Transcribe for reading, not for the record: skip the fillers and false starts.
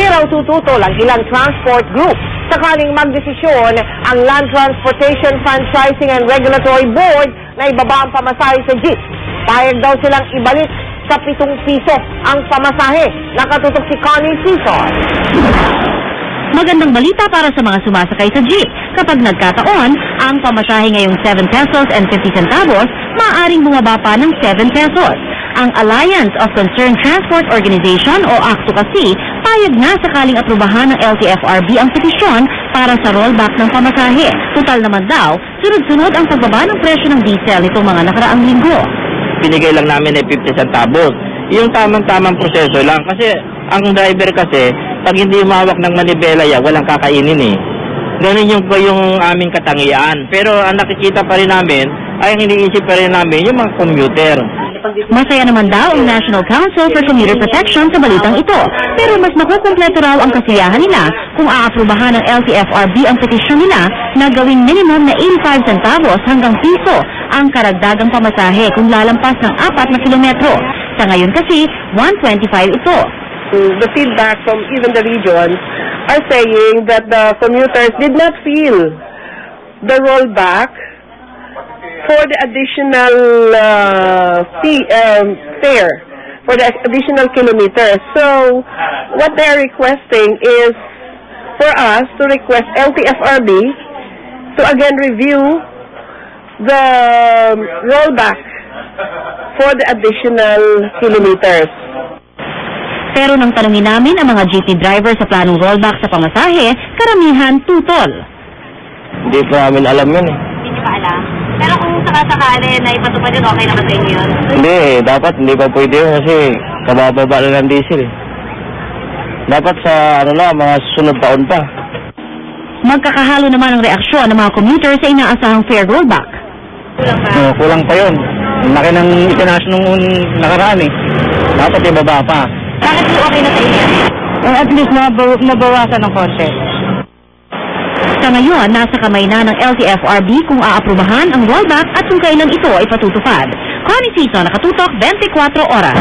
raw tututol ang ilang transport group sakaling magdesisyon ang Land Transportation Franchising and Regulatory Board na ibaba ang pamasahe sa jeep. Payag daw silang ibalik sa 7 piso ang pamasahe. Nakatutok si Connie Cesar. Magandang balita para sa mga sumasakay sa jeep. Kapag nagkataon, ang pamasahe ngayong 7 pesos and 50 centavos, maaaring bumaba pa ng 7 pesos. Ang Alliance of Concerned Transport Organization o ACTO kasi, payag na sakaling aprubahan ng LTFRB ang petisyon para sa rollback ng pamasahe. Total naman daw, sunod-sunod ang pagbaba ng presyo ng diesel nitong mga nakaraang linggo. Binigay lang namin ay 50 centavos. Yung tamang-tamang proseso lang kasi ang driver kasi pag hindi umawak ng manibela walang kakainin eh. Ganun yung aming katangian. Pero ang nakikita pa rin namin ay ang iniisip pa rin namin yung mga commuter. Masaya naman daw ang National Council for Commuter Protection sa balitang ito. Pero mas makukumpleto raw ang kasiyahan nila kung aaprubahan ng LTFRB ang petisyon nila na gawing minimum na 85 centavos hanggang piso ang karagdagang pamasahe kung lalampas ng 4 na kilometro. Sa ngayon kasi, 125 ito. The feedback from even the regions are saying that the commuters did not feel the rollback for the additional fare, for the additional kilometers. So, what they are requesting is for us to request LTFRB to again review the rollback for the additional kilometers. Pero nang tanungin namin ang mga jeepney driver sa planong rollback sa pamasahe, karamihan tutol. Hindi pa namin alam yun eh. Hindi pa alam? Pero kung sakasakali na ipatupad yun, okay naman sa inyo yun? Hindi dapat hindi pa pwede yun kasi kabababa na ng diesel eh. Dapat sa mga susunod taon pa. Magkakahalo naman ang reaksyon ng mga commuter sa inaasahang fare rollback. Kulang pa? Kulang pa yun. Laki ng itinasyon nung nakaraan eh. Dapat ibaba pa. Bakit po okay na sa inyo? At least nabawasan ng konti. Sa ngayon, nasa kamay na ng LTFRB kung aaprubahan ang rollback at kung kailan ito ay patutupad. Connie Cesar, nakatutok 24 oras.